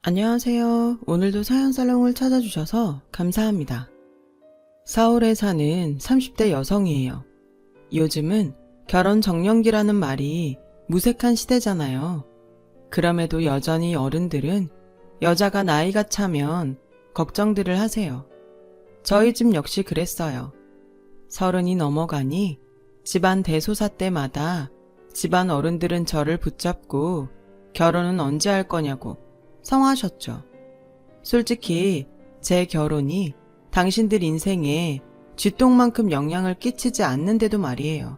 안녕하세요. 오늘도 사연살롱을 찾아주셔서 감사합니다. 서울에 사는 30대 여성이에요. 요즘은 결혼 정년기라는 말이 무색한 시대잖아요. 그럼에도 여전히 어른들은 여자가 나이가 차면 걱정들을 하세요. 저희 집 역시 그랬어요. 30이 넘어가니 집안 대소사 때마다 집안 어른들은 저를 붙잡고 결혼은 언제 할 거냐고 성화하셨죠. 솔직히 제 결혼이 당신들 인생에 쥐똥만큼 영향을 끼치지 않는데도 말이에요.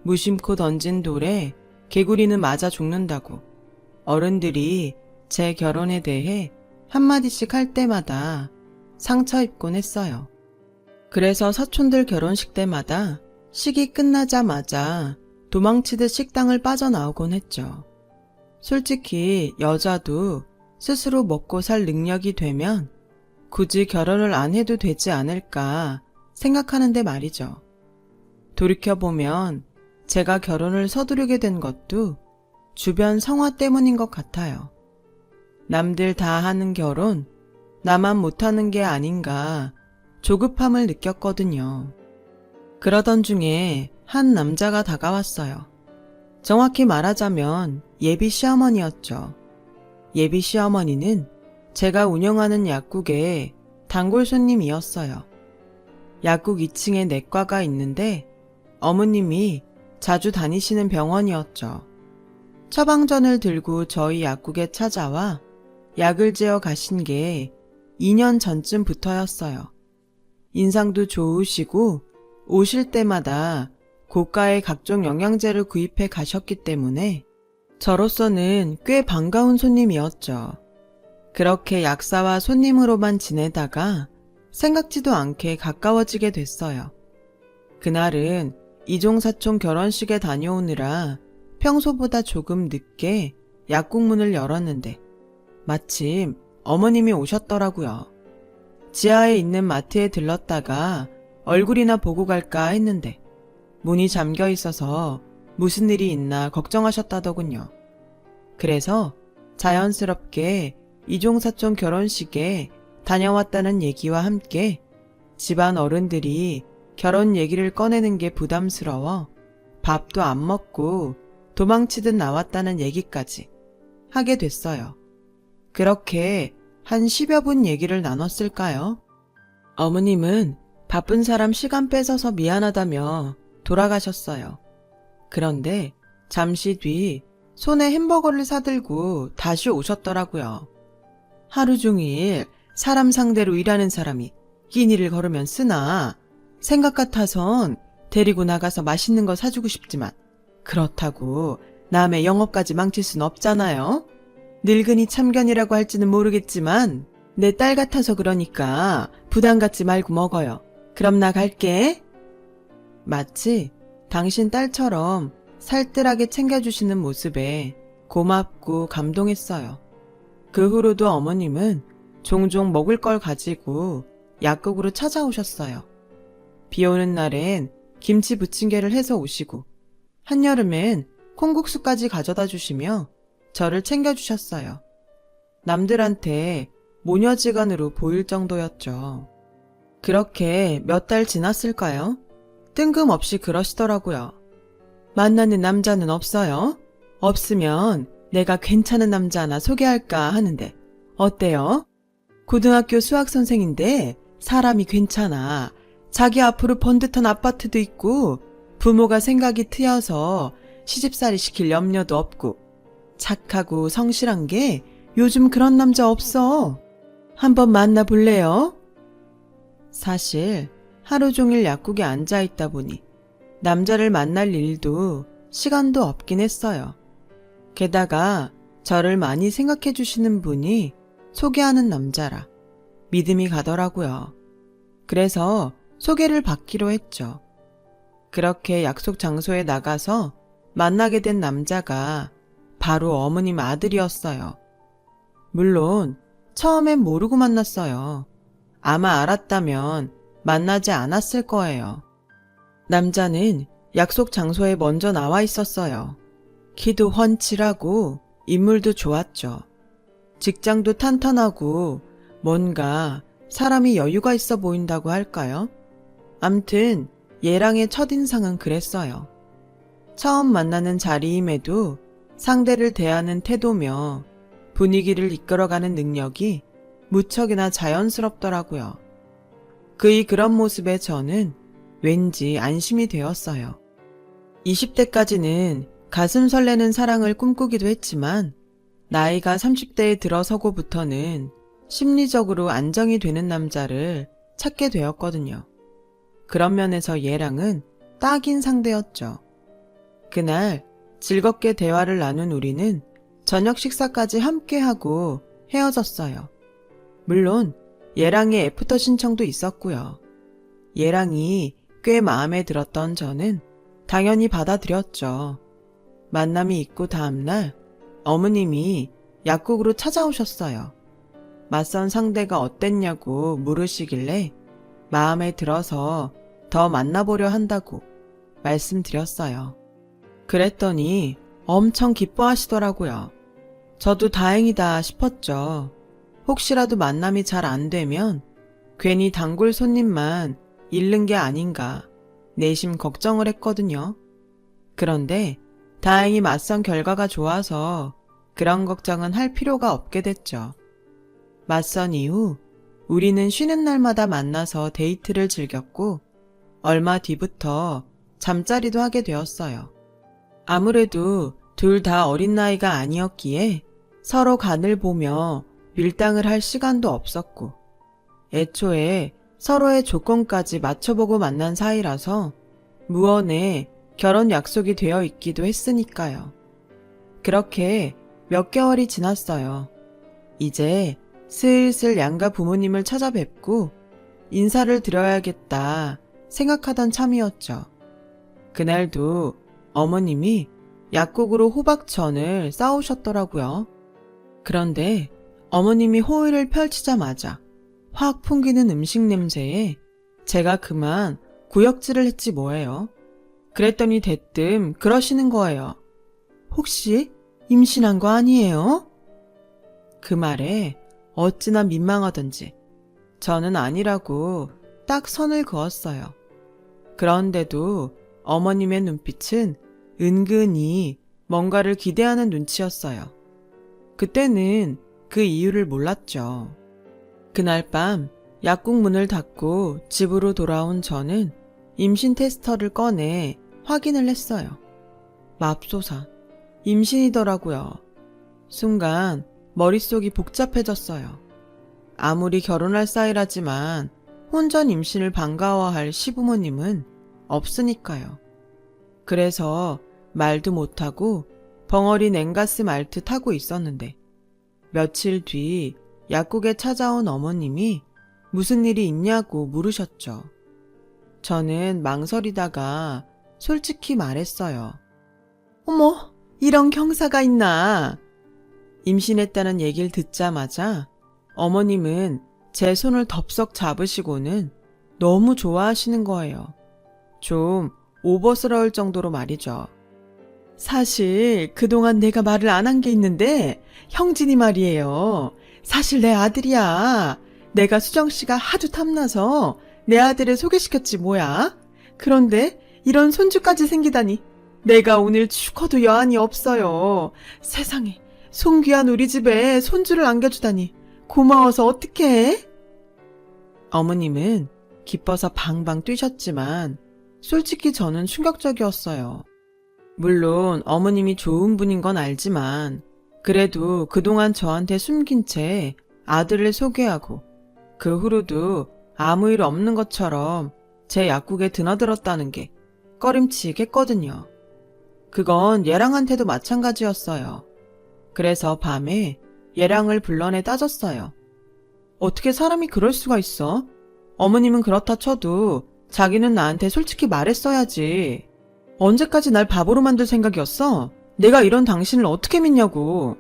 무심코 던진 돌에 개구리는 맞아 죽는다고 어른들이 제 결혼에 대해 한마디씩 할 때마다 상처 입곤 했어요. 그래서 사촌들 결혼식 때마다 식이 끝나자마자 도망치듯 식당을 빠져나오곤 했죠. 솔직히 여자도 스스로 먹고 살 능력이 되면 굳이 결혼을 안 해도 되지 않을까 생각하는데 말이죠. 돌이켜보면 제가 결혼을 서두르게 된 것도 주변 성화 때문인 것 같아요. 남들 다 하는 결혼, 나만 못하는 게 아닌가 조급함을 느꼈거든요. 그러던 중에 한 남자가 다가왔어요. 정확히 말하자면 예비 시어머니였죠. 예비 시어머니는 제가 운영하는 약국의 단골 손님이었어요. 약국 2층에 내과가 있는데 어머님이 자주 다니시는 병원이었죠. 처방전을 들고 저희 약국에 찾아와 약을 재어 가신 게 2년 전쯤부터였어요. 인상도 좋으시고 오실 때마다 고가의 각종 영양제를 구입해 가셨기 때문에 저로서는 꽤 반가운 손님이었죠. 그렇게 약사와 손님으로만 지내다가 생각지도 않게 가까워지게 됐어요. 그날은 이종사촌 결혼식에 다녀오느라 평소보다 조금 늦게 약국 문을 열었는데 마침 어머님이 오셨더라고요. 지하에 있는 마트에 들렀다가 얼굴이나 보고 갈까 했는데 문이 잠겨 있어서 무슨 일이 있나 걱정하셨다더군요. 그래서 자연스럽게 이종사촌 결혼식에 다녀왔다는 얘기와 함께 집안 어른들이 결혼 얘기를 꺼내는 게 부담스러워 밥도 안 먹고 도망치듯 나왔다는 얘기까지 하게 됐어요. 그렇게 한 10여 분 얘기를 나눴을까요? 어머님은 바쁜 사람 시간 뺏어서 미안하다며 돌아가셨어요. 그런데 잠시 뒤 손에 햄버거를 사들고 다시 오셨더라고요. 하루 종일 사람 상대로 일하는 사람이 끼니를 걸으면 쓰나 생각 같아선 데리고 나가서 맛있는 거 사주고 싶지만 그렇다고 남의 영업까지 망칠 순 없잖아요. 늙은이 참견이라고 할지는 모르겠지만 내 딸 같아서 그러니까 부담 갖지 말고 먹어요. 그럼 나 갈게. 마치 당신 딸처럼 살뜰하게 챙겨주시는 모습에 고맙고 감동했어요. 그 후로도 어머님은 종종 먹을 걸 가지고 약국으로 찾아오셨어요. 비 오는 날엔 김치 부침개를 해서 오시고 한여름엔 콩국수까지 가져다 주시며 저를 챙겨주셨어요. 남들한테 모녀지간으로 보일 정도였죠. 그렇게 몇 달 지났을까요? 뜬금없이 그러시더라고요. 만나는 남자는 없어요? 없으면 내가 괜찮은 남자 하나 소개할까 하는데 어때요? 고등학교 수학선생인데 사람이 괜찮아. 자기 앞으로 번듯한 아파트도 있고 부모가 생각이 트여서 시집살이 시킬 염려도 없고 착하고 성실한 게 요즘 그런 남자 없어. 한번 만나볼래요? 사실 하루 종일 약국에 앉아있다 보니 남자를 만날 일도 시간도 없긴 했어요. 게다가 저를 많이 생각해 주시는 분이 소개하는 남자라 믿음이 가더라고요. 그래서 소개를 받기로 했죠. 그렇게 약속 장소에 나가서 만나게 된 남자가 바로 어머님 아들이었어요. 물론 처음엔 모르고 만났어요. 아마 알았다면 만나지 않았을 거예요. 남자는 약속 장소에 먼저 나와 있었어요. 키도 훤칠하고 인물도 좋았죠. 직장도 탄탄하고 뭔가 사람이 여유가 있어 보인다고 할까요? 암튼 얘랑의 첫인상은 그랬어요. 처음 만나는 자리임에도 상대를 대하는 태도며 분위기를 이끌어가는 능력이 무척이나 자연스럽더라고요. 그의 그런 모습에 저는 왠지 안심이 되었어요. 20대까지는 가슴 설레는 사랑을 꿈꾸기도 했지만 나이가 30대에 들어서고부터는 심리적으로 안정이 되는 남자를 찾게 되었거든요. 그런 면에서 얘랑은 딱인 상대였죠. 그날 즐겁게 대화를 나눈 우리는 저녁 식사까지 함께하고 헤어졌어요. 물론 얘랑의 애프터 신청도 있었고요. 얘랑이 꽤 마음에 들었던 저는 당연히 받아들였죠. 만남이 있고 다음날 어머님이 약국으로 찾아오셨어요. 맞선 상대가 어땠냐고 물으시길래 마음에 들어서 더 만나보려 한다고 말씀드렸어요. 그랬더니 엄청 기뻐하시더라고요. 저도 다행이다 싶었죠. 혹시라도 만남이 잘 안 되면 괜히 단골 손님만 잃는 게 아닌가 내심 걱정을 했거든요. 그런데 다행히 맞선 결과가 좋아서 그런 걱정은 할 필요가 없게 됐죠. 맞선 이후 우리는 쉬는 날마다 만나서 데이트를 즐겼고 얼마 뒤부터 잠자리도 하게 되었어요. 아무래도 둘 다 어린 나이가 아니었기에 서로 간을 보며 밀당을 할 시간도 없었고 애초에 서로의 조건까지 맞춰보고 만난 사이라서 무언에 결혼 약속이 되어 있기도 했으니까요. 그렇게 몇 개월이 지났어요. 이제 슬슬 양가 부모님을 찾아뵙고 인사를 드려야겠다 생각하던 참이었죠. 그날도 어머님이 약국으로 호박전을 싸오셨더라고요. 그런데 어머님이 호의를 펼치자마자 확 풍기는 음식 냄새에 제가 그만 구역질을 했지 뭐예요. 그랬더니 대뜸 그러시는 거예요. 혹시 임신한 거 아니에요? 그 말에 어찌나 민망하던지 저는 아니라고 딱 선을 그었어요. 그런데도 어머님의 눈빛은 은근히 뭔가를 기대하는 눈치였어요. 그때는 그 이유를 몰랐죠. 그날 밤 약국 문을 닫고 집으로 돌아온 저는 임신 테스터를 꺼내 확인을 했어요. 맙소사, 임신이더라고요. 순간 머릿속이 복잡해졌어요. 아무리 결혼할 사이라지만 혼전 임신을 반가워할 시부모님은 없으니까요. 그래서 말도 못하고 벙어리 냉가스 말듯 하고 있었는데 며칠 뒤 약국에 찾아온 어머님이 무슨 일이 있냐고 물으셨죠. 저는 망설이다가 솔직히 말했어요. 어머, 이런 경사가 있나? 임신했다는 얘기를 듣자마자 어머님은 제 손을 덥석 잡으시고는 너무 좋아하시는 거예요. 좀 오버스러울 정도로 말이죠. 사실 그동안 내가 말을 안 한 게 있는데 형진이 말이에요. 사실 내 아들이야. 내가 수정씨가 하도 탐나서 내 아들을 소개시켰지 뭐야. 그런데 이런 손주까지 생기다니 내가 오늘 죽어도 여한이 없어요. 세상에 손귀한 우리 집에 손주를 안겨주다니 고마워서 어떡해? 어머님은 기뻐서 방방 뛰셨지만 솔직히 저는 충격적이었어요. 물론 어머님이 좋은 분인 건 알지만 그래도 그동안 저한테 숨긴 채 아들을 소개하고 그 후로도 아무 일 없는 것처럼 제 약국에 드나들었다는 게 꺼림칙했거든요. 그건 얘랑한테도 마찬가지였어요. 그래서 밤에 얘랑을 불러내 따졌어요. 어떻게 사람이 그럴 수가 있어? 어머님은 그렇다 쳐도 자기는 나한테 솔직히 말했어야지. 언제까지 날 바보로 만들 생각이었어? 내가 이런 당신을 어떻게 믿냐고.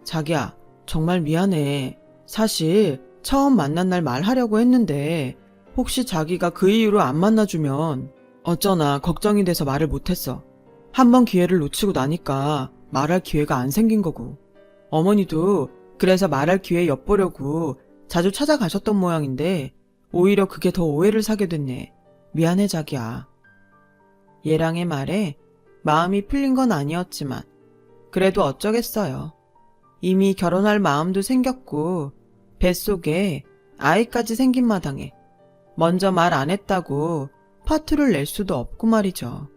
자기야, 정말 미안해. 사실 처음 만난 날 말하려고 했는데 혹시 자기가 그 이유로 안 만나주면 어쩌나 걱정이 돼서 말을 못했어. 한 번 기회를 놓치고 나니까 말할 기회가 안 생긴 거고. 어머니도 그래서 말할 기회 엿보려고 자주 찾아가셨던 모양인데 오히려 그게 더 오해를 사게 됐네. 미안해 자기야. 얘랑의 말에 마음이 풀린 건 아니었지만 그래도 어쩌겠어요. 이미 결혼할 마음도 생겼고 뱃속에 아이까지 생긴 마당에 먼저 말 안 했다고 파투를 낼 수도 없고 말이죠.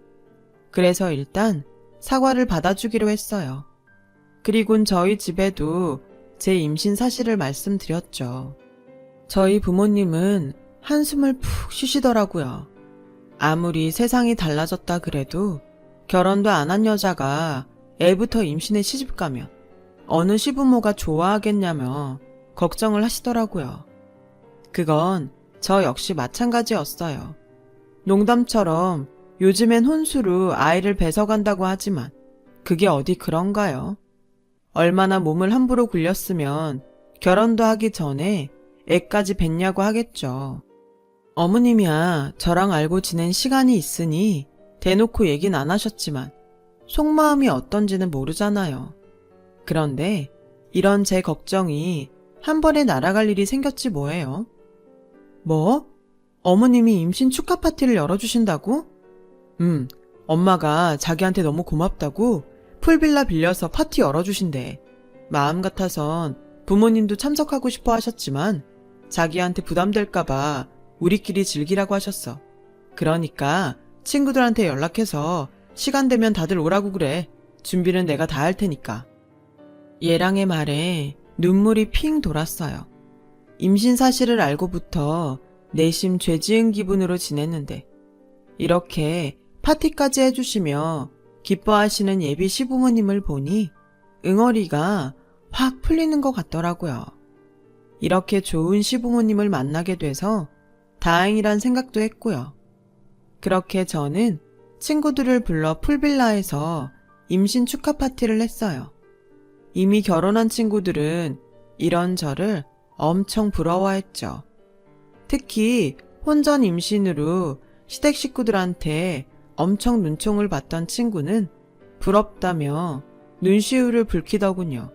그래서 일단 사과를 받아주기로 했어요. 그리곤 저희 집에도 제 임신 사실을 말씀드렸죠. 저희 부모님은 한숨을 푹 쉬시더라고요. 아무리 세상이 달라졌다 그래도 결혼도 안 한 여자가 애부터 임신해 시집가면 어느 시부모가 좋아하겠냐며 걱정을 하시더라고요. 그건 저 역시 마찬가지였어요. 농담처럼 요즘엔 혼수로 아이를 뺏어간다고 하지만 그게 어디 그런가요? 얼마나 몸을 함부로 굴렸으면 결혼도 하기 전에 애까지 뱉냐고 하겠죠. 어머님이야 저랑 알고 지낸 시간이 있으니 대놓고 얘긴 안 하셨지만 속마음이 어떤지는 모르잖아요. 그런데 이런 제 걱정이 한 번에 날아갈 일이 생겼지 뭐예요? 뭐? 어머님이 임신 축하 파티를 열어주신다고? 엄마가 자기한테 너무 고맙다고 풀빌라 빌려서 파티 열어주신대. 마음 같아선 부모님도 참석하고 싶어 하셨지만 자기한테 부담될까봐 우리끼리 즐기라고 하셨어. 그러니까 친구들한테 연락해서 시간 되면 다들 오라고 그래. 준비는 내가 다 할 테니까. 얘랑의 말에 눈물이 핑 돌았어요. 임신 사실을 알고부터 내심 죄 지은 기분으로 지냈는데 이렇게 파티까지 해주시며 기뻐하시는 예비 시부모님을 보니 응어리가 확 풀리는 것 같더라고요. 이렇게 좋은 시부모님을 만나게 돼서 다행이란 생각도 했고요. 그렇게 저는 친구들을 불러 풀빌라에서 임신 축하 파티를 했어요. 이미 결혼한 친구들은 이런 저를 엄청 부러워했죠. 특히 혼전 임신으로 시댁 식구들한테 엄청 눈총을 받던 친구는 부럽다며 눈시울을 붉히더군요.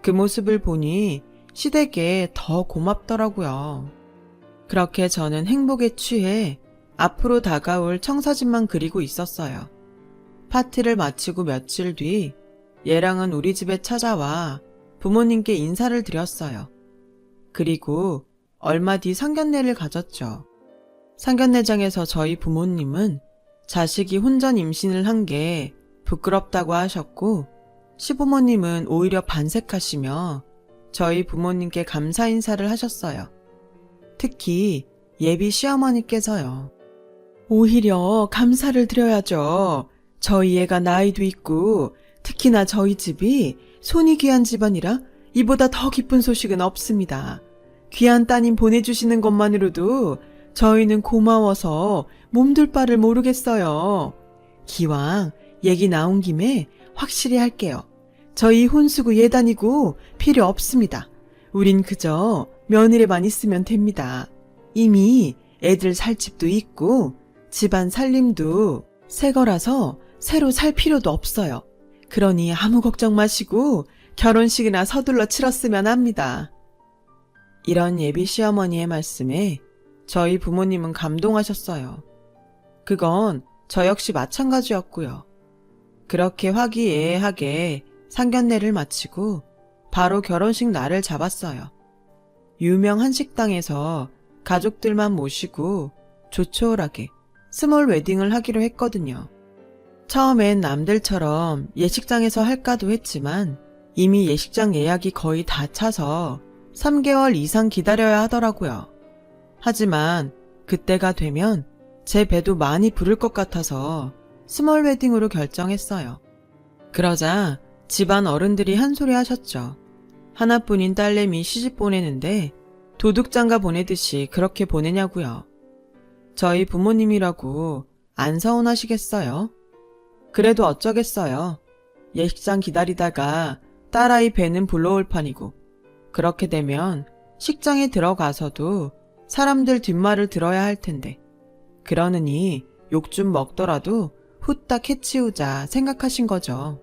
그 모습을 보니 시댁에 더 고맙더라고요. 그렇게 저는 행복에 취해 앞으로 다가올 청사진만 그리고 있었어요. 파티를 마치고 며칠 뒤 얘랑은 우리 집에 찾아와 부모님께 인사를 드렸어요. 그리고 얼마 뒤 상견례를 가졌죠. 상견례장에서 저희 부모님은 자식이 혼전 임신을 한 게 부끄럽다고 하셨고 시부모님은 오히려 반색하시며 저희 부모님께 감사 인사를 하셨어요. 특히 예비 시어머니께서요. 오히려 감사를 드려야죠. 저희 애가 나이도 있고 특히나 저희 집이 손이 귀한 집안이라 이보다 더 기쁜 소식은 없습니다. 귀한 따님 보내주시는 것만으로도 저희는 고마워서 몸둘 바를 모르겠어요. 기왕 얘기 나온 김에 확실히 할게요. 저희 혼수고 예단이고 필요 없습니다. 우린 그저 며느리만 있으면 됩니다. 이미 애들 살 집도 있고 집안 살림도 새 거라서 새로 살 필요도 없어요. 그러니 아무 걱정 마시고 결혼식이나 서둘러 치렀으면 합니다. 이런 예비 시어머니의 말씀에 저희 부모님은 감동하셨어요. 그건 저 역시 마찬가지였고요. 그렇게 화기애애하게 상견례를 마치고 바로 결혼식 날을 잡았어요. 유명 한식당에서 가족들만 모시고 조촐하게 스몰 웨딩을 하기로 했거든요. 처음엔 남들처럼 예식장에서 할까도 했지만 이미 예식장 예약이 거의 다 차서 3개월 이상 기다려야 하더라고요. 하지만 그때가 되면 제 배도 많이 부를 것 같아서 스몰 웨딩으로 결정했어요. 그러자 집안 어른들이 한 소리 하셨죠. 하나뿐인 딸내미 시집 보내는데 도둑장가 보내듯이 그렇게 보내냐고요. 저희 부모님이라고 안 서운하시겠어요? 그래도 어쩌겠어요. 예식장 기다리다가 딸아이 배는 불러올 판이고 그렇게 되면 식장에 들어가서도 사람들 뒷말을 들어야 할 텐데 그러느니 욕 좀 먹더라도 후딱 해치우자 생각하신 거죠.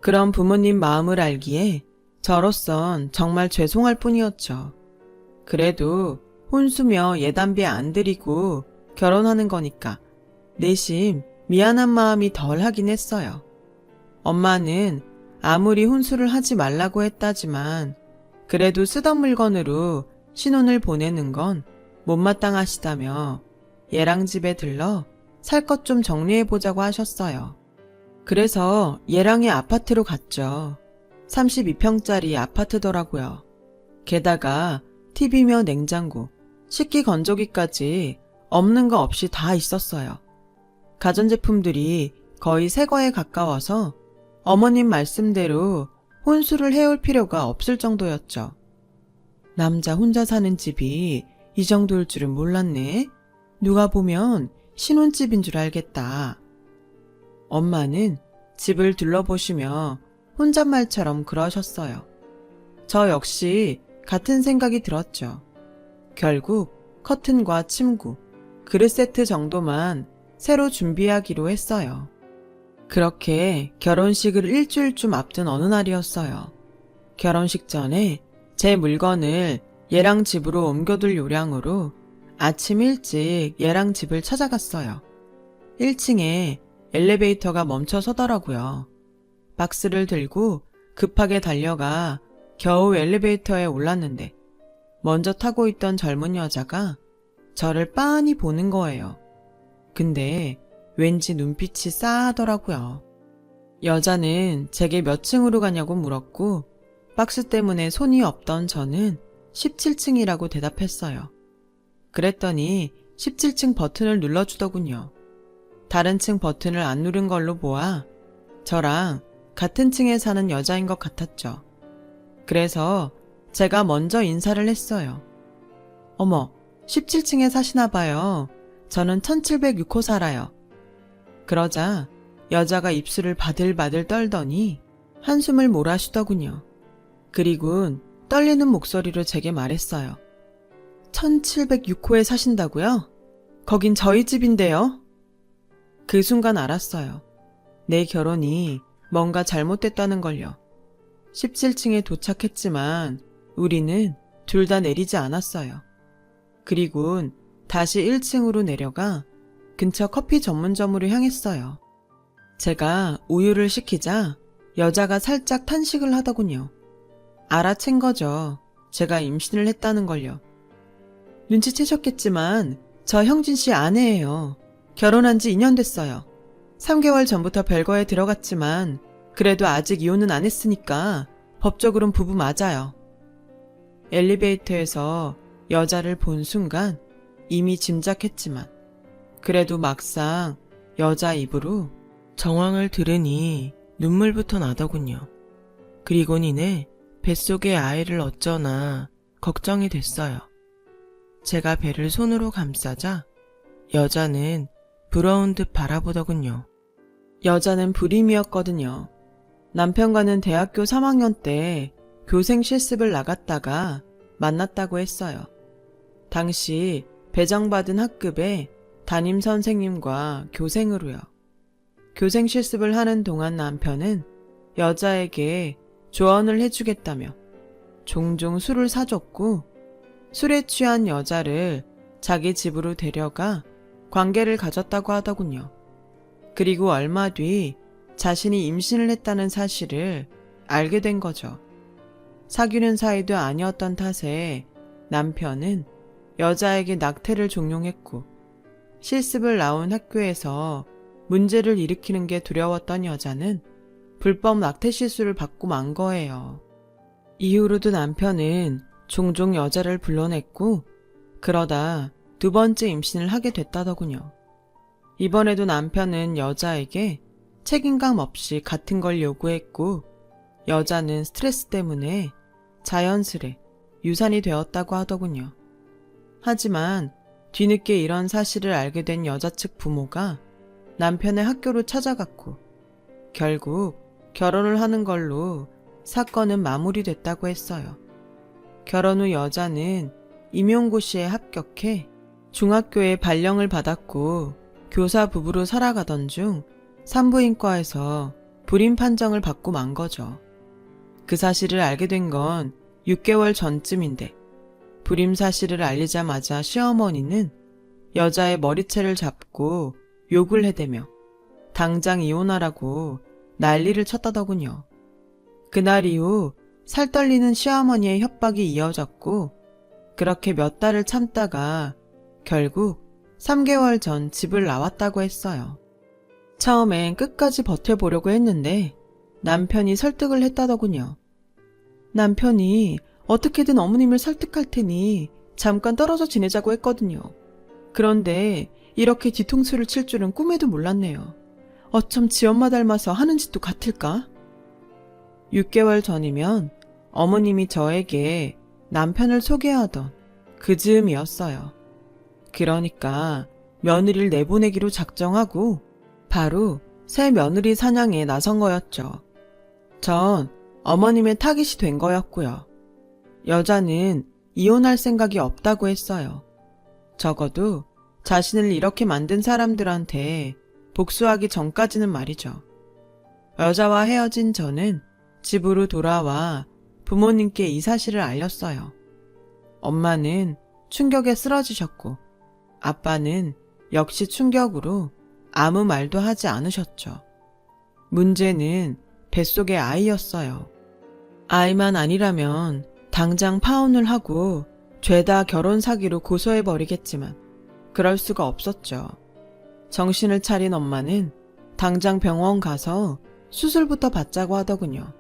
그런 부모님 마음을 알기에 저로선 정말 죄송할 뿐이었죠. 그래도 혼수며 예단비 안 드리고 결혼하는 거니까 내심 미안한 마음이 덜 하긴 했어요. 엄마는 아무리 혼수를 하지 말라고 했다지만 그래도 쓰던 물건으로 신혼을 보내는 건 못마땅하시다며 얘랑 집에 들러 살 것 좀 정리해보자고 하셨어요. 그래서 얘랑의 아파트로 갔죠. 32평짜리 아파트더라고요. 게다가 TV며 냉장고, 식기 건조기까지 없는 거 없이 다 있었어요. 가전제품들이 거의 새 거에 가까워서 어머님 말씀대로 혼수를 해올 필요가 없을 정도였죠. 남자 혼자 사는 집이 이 정도일 줄은 몰랐네. 누가 보면 신혼집인 줄 알겠다. 엄마는 집을 둘러보시며 혼잣말처럼 그러셨어요. 저 역시 같은 생각이 들었죠. 결국 커튼과 침구, 그릇 세트 정도만 새로 준비하기로 했어요. 그렇게 결혼식을 일주일쯤 앞둔 어느 날이었어요. 결혼식 전에 제 물건을 얘랑 집으로 옮겨둘 요량으로 아침 일찍 얘랑 집을 찾아갔어요. 1층에 엘리베이터가 멈춰 서더라고요. 박스를 들고 급하게 달려가 겨우 엘리베이터에 올랐는데 먼저 타고 있던 젊은 여자가 저를 빤히 보는 거예요. 근데 왠지 눈빛이 싸하더라고요. 여자는 제게 몇 층으로 가냐고 물었고 박스 때문에 손이 없던 저는 17층이라고 대답했어요. 그랬더니 17층 버튼을 눌러주더군요. 다른 층 버튼을 안 누른 걸로 보아 저랑 같은 층에 사는 여자인 것 같았죠. 그래서 제가 먼저 인사를 했어요. 어머, 17층에 사시나 봐요. 저는 1706호 살아요. 그러자 여자가 입술을 바들바들 떨더니 한숨을 몰아쉬더군요. 그리곤 떨리는 목소리로 제게 말했어요. 1706호에 사신다고요? 거긴 저희 집인데요. 그 순간 알았어요. 내 결혼이 뭔가 잘못됐다는 걸요. 17층에 도착했지만 우리는 둘 다 내리지 않았어요. 그리곤 다시 1층으로 내려가 근처 커피 전문점으로 향했어요. 제가 우유를 시키자 여자가 살짝 탄식을 하더군요. 알아챈 거죠. 제가 임신을 했다는 걸요. 눈치채셨겠지만 저 형진 씨 아내예요. 결혼한 지 2년 됐어요. 3개월 전부터 별거에 들어갔지만 그래도 아직 이혼은 안 했으니까 법적으로는 부부 맞아요. 엘리베이터에서 여자를 본 순간 이미 짐작했지만 그래도 막상 여자 입으로 정황을 들으니 눈물부터 나더군요. 그리곤 이내 뱃속의 아이를 어쩌나 걱정이 됐어요. 제가 배를 손으로 감싸자 여자는 부러운 듯 바라보더군요. 여자는 불임이었거든요. 남편과는 대학교 3학년 때 교생 실습을 나갔다가 만났다고 했어요. 당시 배정받은 학급에 담임 선생님과 교생으로요. 교생 실습을 하는 동안 남편은 여자에게 조언을 해주겠다며 종종 술을 사줬고 술에 취한 여자를 자기 집으로 데려가 관계를 가졌다고 하더군요. 그리고 얼마 뒤 자신이 임신을 했다는 사실을 알게 된 거죠. 사귀는 사이도 아니었던 탓에 남편은 여자에게 낙태를 종용했고 실습을 나온 학교에서 문제를 일으키는 게 두려웠던 여자는 불법 낙태 시술을 받고 만 거예요. 이후로도 남편은 종종 여자를 불러냈고 그러다 2번째 임신을 하게 됐다더군요. 이번에도 남편은 여자에게 책임감 없이 같은 걸 요구했고 여자는 스트레스 때문에 자연스레 유산이 되었다고 하더군요. 하지만 뒤늦게 이런 사실을 알게 된 여자 측 부모가 남편의 학교로 찾아갔고 결국 결혼을 하는 걸로 사건은 마무리됐다고 했어요. 결혼 후 여자는 임용고시에 합격해 중학교에 발령을 받았고 교사 부부로 살아가던 중 산부인과에서 불임 판정을 받고 만 거죠. 그 사실을 알게 된 건 6개월 전쯤인데 불임 사실을 알리자마자 시어머니는 여자의 머리채를 잡고 욕을 해대며 당장 이혼하라고 난리를 쳤다더군요. 그날 이후 살떨리는 시어머니의 협박이 이어졌고 그렇게 몇 달을 참다가 결국 3개월 전 집을 나왔다고 했어요. 처음엔 끝까지 버텨보려고 했는데 남편이 설득을 했다더군요. 남편이 어떻게든 어머님을 설득할 테니 잠깐 떨어져 지내자고 했거든요. 그런데 이렇게 뒤통수를 칠 줄은 꿈에도 몰랐네요. 어쩜 지 엄마 닮아서 하는 짓도 같을까? 6개월 전이면 어머님이 저에게 남편을 소개하던 그 즈음이었어요. 그러니까 며느리를 내보내기로 작정하고 바로 새 며느리 사냥에 나선 거였죠. 전 어머님의 타깃이 된 거였고요. 여자는 이혼할 생각이 없다고 했어요. 적어도 자신을 이렇게 만든 사람들한테 복수하기 전까지는 말이죠. 여자와 헤어진 저는 집으로 돌아와 부모님께 이 사실을 알렸어요. 엄마는 충격에 쓰러지셨고 아빠는 역시 충격으로 아무 말도 하지 않으셨죠. 문제는 뱃속의 아이였어요. 아이만 아니라면 당장 파혼을 하고 죄다 결혼 사기로 고소해버리겠지만 그럴 수가 없었죠. 정신을 차린 엄마는 당장 병원 가서 수술부터 받자고 하더군요.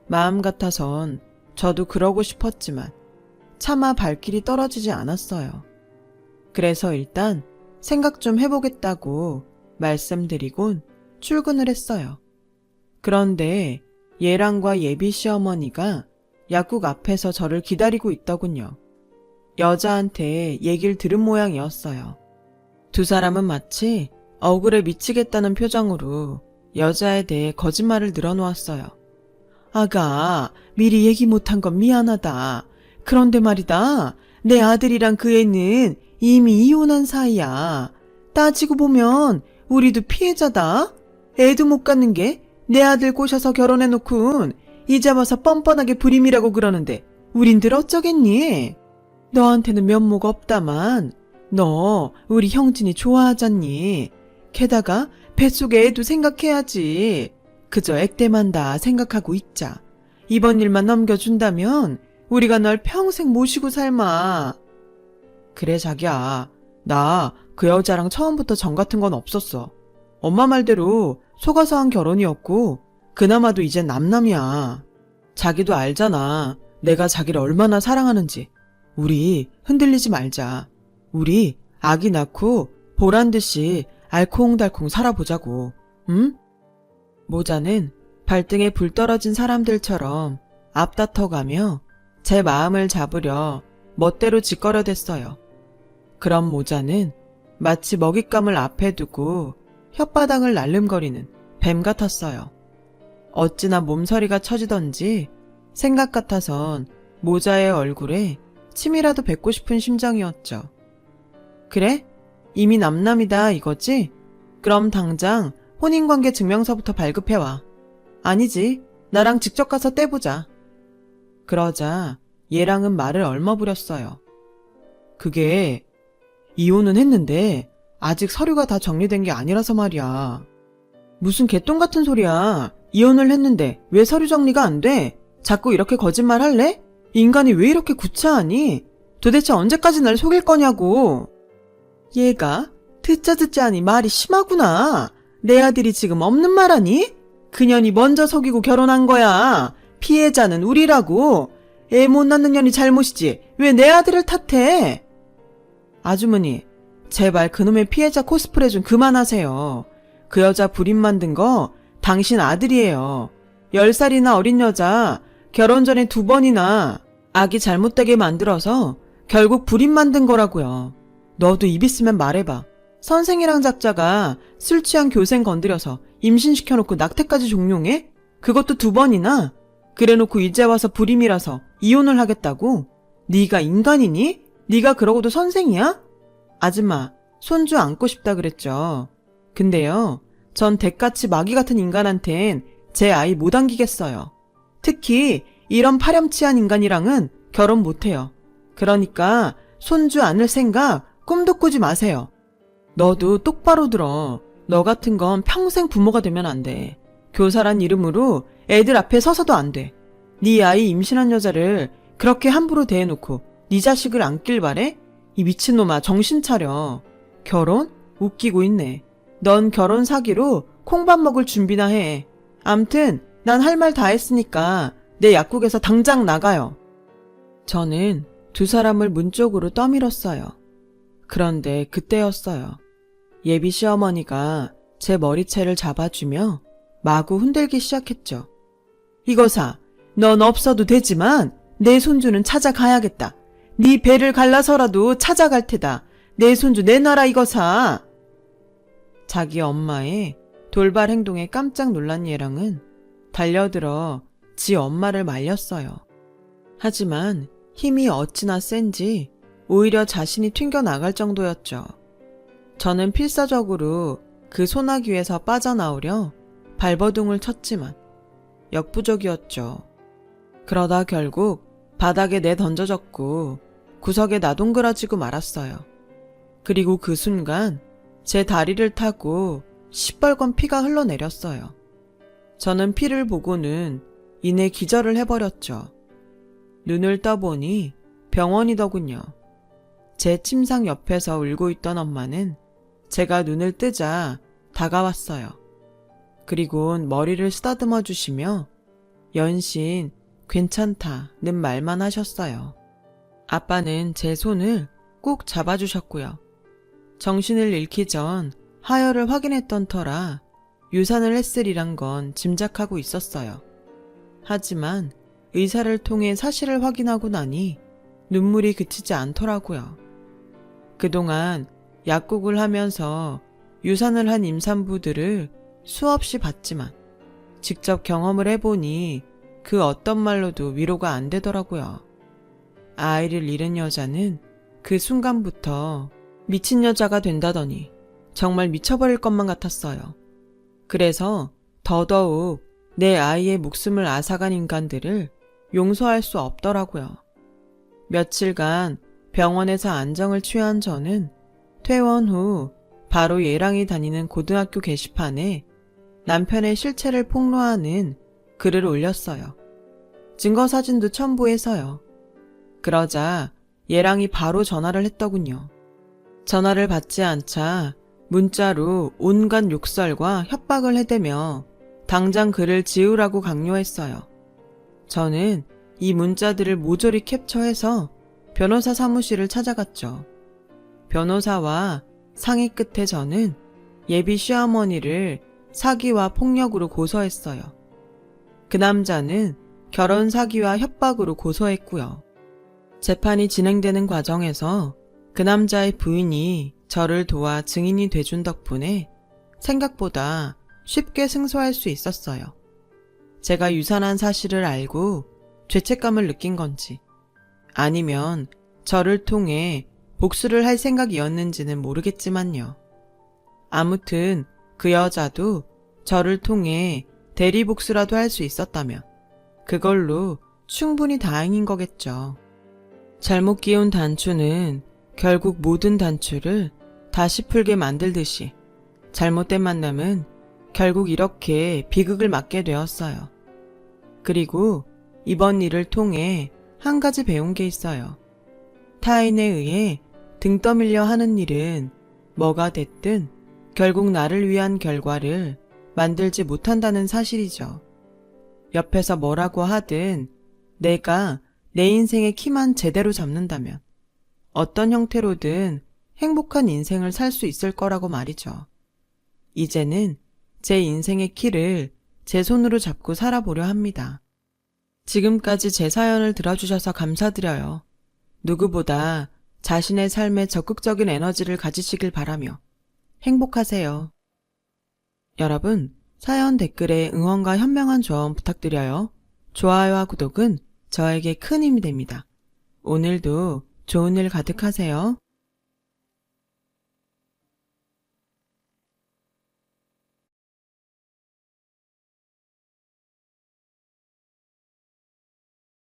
마음 같아선 저도 그러고 싶었지만 차마 발길이 떨어지지 않았어요. 그래서 일단 생각 좀 해보겠다고 말씀드리곤 출근을 했어요. 그런데 예랑과 예비 시어머니가 약국 앞에서 저를 기다리고 있더군요. 여자한테 얘기를 들은 모양이었어요. 두 사람은 마치 억울해 미치겠다는 표정으로 여자에 대해 거짓말을 늘어놓았어요. 아가, 미리 얘기 못한 건 미안하다. 그런데 말이다, 내 아들이랑 그 애는 이미 이혼한 사이야. 따지고 보면 우리도 피해자다. 애도 못 갖는 게 내 아들 꼬셔서 결혼해놓군 이제 와서 뻔뻔하게 불임이라고 그러는데 우린들 어쩌겠니? 너한테는 면목 없다만 너 우리 형진이 좋아하잖니. 게다가 뱃속에 애도 생각해야지. 그저 액땜한다 생각하고 있자. 이번 일만 넘겨준다면 우리가 널 평생 모시고 살마. 그래 자기야, 나 그 여자랑 처음부터 정 같은 건 없었어. 엄마 말대로 속아서 한 결혼이었고 그나마도 이젠 남남이야. 자기도 알잖아. 내가 자기를 얼마나 사랑하는지. 우리 흔들리지 말자. 우리 아기 낳고 보란듯이 알콩달콩 살아보자고. 응? 모자는 발등에 불 떨어진 사람들처럼 앞다퉈가며 제 마음을 잡으려 멋대로 짓거려댔어요. 그럼 모자는 마치 먹잇감을 앞에 두고 혓바닥을 날름거리는 뱀 같았어요. 어찌나 몸서리가 처지던지 생각 같아선 모자의 얼굴에 침이라도 뱉고 싶은 심정이었죠. 그래? 이미 남남이다 이거지? 그럼 당장 혼인관계 증명서부터 발급해와. 아니지, 나랑 직접 가서 떼보자. 그러자 얘랑은 말을 얼머부렸어요. 그게 이혼은 했는데 아직 서류가 다 정리된 게 아니라서 말이야. 무슨 개똥 같은 소리야. 이혼을 했는데 왜 서류 정리가 안 돼? 자꾸 이렇게 거짓말 할래? 인간이 왜 이렇게 구차하니? 도대체 언제까지 날 속일 거냐고. 얘가 듣자 하니 말이 심하구나. 내 아들이 지금 없는 말하니? 그년이 먼저 속이고 결혼한 거야. 피해자는 우리라고. 애 못 낳는 년이 잘못이지 왜 내 아들을 탓해? 아주머니, 제발 그놈의 피해자 코스프레 좀 그만하세요. 그 여자 불임 만든 거 당신 아들이에요. 10살이나 어린 여자 결혼 전에 2번이나 아기 잘못되게 만들어서 결국 불임 만든 거라고요. 너도 입 있으면 말해봐. 선생이랑 작자가 술 취한 교생 건드려서 임신시켜놓고 낙태까지 종용해? 그것도 2번이나? 그래놓고 이제 와서 불임이라서 이혼을 하겠다고? 네가 인간이니? 네가 그러고도 선생이야? 아줌마, 손주 안고 싶다 그랬죠. 근데요, 전 대같이 마귀 같은 인간한텐 제 아이 못 안기겠어요. 특히 이런 파렴치한 인간이랑은 결혼 못해요. 그러니까 손주 안을 생각 꿈도 꾸지 마세요. 너도 똑바로 들어. 너 같은 건 평생 부모가 되면 안 돼. 교사란 이름으로 애들 앞에 서서도 안 돼. 네 아이 임신한 여자를 그렇게 함부로 대해놓고 네 자식을 안길 바래? 이 미친놈아, 정신 차려. 결혼? 웃기고 있네. 넌 결혼 사기로 콩밥 먹을 준비나 해. 암튼 난 할 말 다 했으니까 내 약국에서 당장 나가요. 저는 두 사람을 문 쪽으로 떠밀었어요. 그런데 그때였어요. 예비 시어머니가 제 머리채를 잡아주며 마구 흔들기 시작했죠. 이거사, 넌 없어도 되지만 내 손주는 찾아가야겠다. 네 배를 갈라서라도 찾아갈 테다. 내 손주 내놔라 이거사. 자기 엄마의 돌발 행동에 깜짝 놀란 얘랑은 달려들어 지 엄마를 말렸어요. 하지만 힘이 어찌나 센지 오히려 자신이 튕겨나갈 정도였죠. 저는 필사적으로 그 소나기에서 빠져나오려 발버둥을 쳤지만 역부족이었죠. 그러다 결국 바닥에 내던져졌고 구석에 나동그라지고 말았어요. 그리고 그 순간 제 다리를 타고 시뻘건 피가 흘러내렸어요. 저는 피를 보고는 이내 기절을 해버렸죠. 눈을 떠보니 병원이더군요. 제 침상 옆에서 울고 있던 엄마는 제가 눈을 뜨자 다가왔어요. 그리곤 머리를 쓰다듬어 주시며 연신 괜찮다는 말만 하셨어요. 아빠는 제 손을 꾹 잡아주셨고요. 정신을 잃기 전 하혈을 확인했던 터라 유산을 했으리란 건 짐작하고 있었어요. 하지만 의사를 통해 사실을 확인하고 나니 눈물이 그치지 않더라고요. 그동안 약국을 하면서 유산을 한 임산부들을 수없이 봤지만 직접 경험을 해보니 그 어떤 말로도 위로가 안 되더라고요. 아이를 잃은 여자는 그 순간부터 미친 여자가 된다더니 정말 미쳐버릴 것만 같았어요. 그래서 더더욱 내 아이의 목숨을 앗아간 인간들을 용서할 수 없더라고요. 며칠간 병원에서 안정을 취한 저는 퇴원 후 바로 얘랑이 다니는 고등학교 게시판에 남편의 실체를 폭로하는 글을 올렸어요. 증거사진도 첨부해서요. 그러자 얘랑이 바로 전화를 했더군요. 전화를 받지 않자 문자로 온갖 욕설과 협박을 해대며 당장 글을 지우라고 강요했어요. 저는 이 문자들을 모조리 캡처해서 변호사 사무실을 찾아갔죠. 변호사와 상의 끝에 저는 예비 시어머니를 사기와 폭력으로 고소했어요. 그 남자는 결혼 사기와 협박으로 고소했고요. 재판이 진행되는 과정에서 그 남자의 부인이 저를 도와 증인이 돼준 덕분에 생각보다 쉽게 승소할 수 있었어요. 제가 유산한 사실을 알고 죄책감을 느낀 건지 아니면 저를 통해 복수를 할 생각이었는지는 모르겠지만요. 아무튼 그 여자도 저를 통해 대리복수라도 할 수 있었다면 그걸로 충분히 다행인 거겠죠. 잘못 끼운 단추는 결국 모든 단추를 다시 풀게 만들듯이 잘못된 만남은 결국 이렇게 비극을 맞게 되었어요. 그리고 이번 일을 통해 한 가지 배운 게 있어요. 타인에 의해 등 떠밀려 하는 일은 뭐가 됐든 결국 나를 위한 결과를 만들지 못한다는 사실이죠. 옆에서 뭐라고 하든 내가 내 인생의 키만 제대로 잡는다면 어떤 형태로든 행복한 인생을 살 수 있을 거라고 말이죠. 이제는 제 인생의 키를 제 손으로 잡고 살아보려 합니다. 지금까지 제 사연을 들어주셔서 감사드려요. 누구보다 자신의 삶에 적극적인 에너지를 가지시길 바라며 행복하세요. 여러분, 사연 댓글에 응원과 현명한 조언 부탁드려요. 좋아요와 구독은 저에게 큰 힘이 됩니다. 오늘도 좋은 일 가득하세요.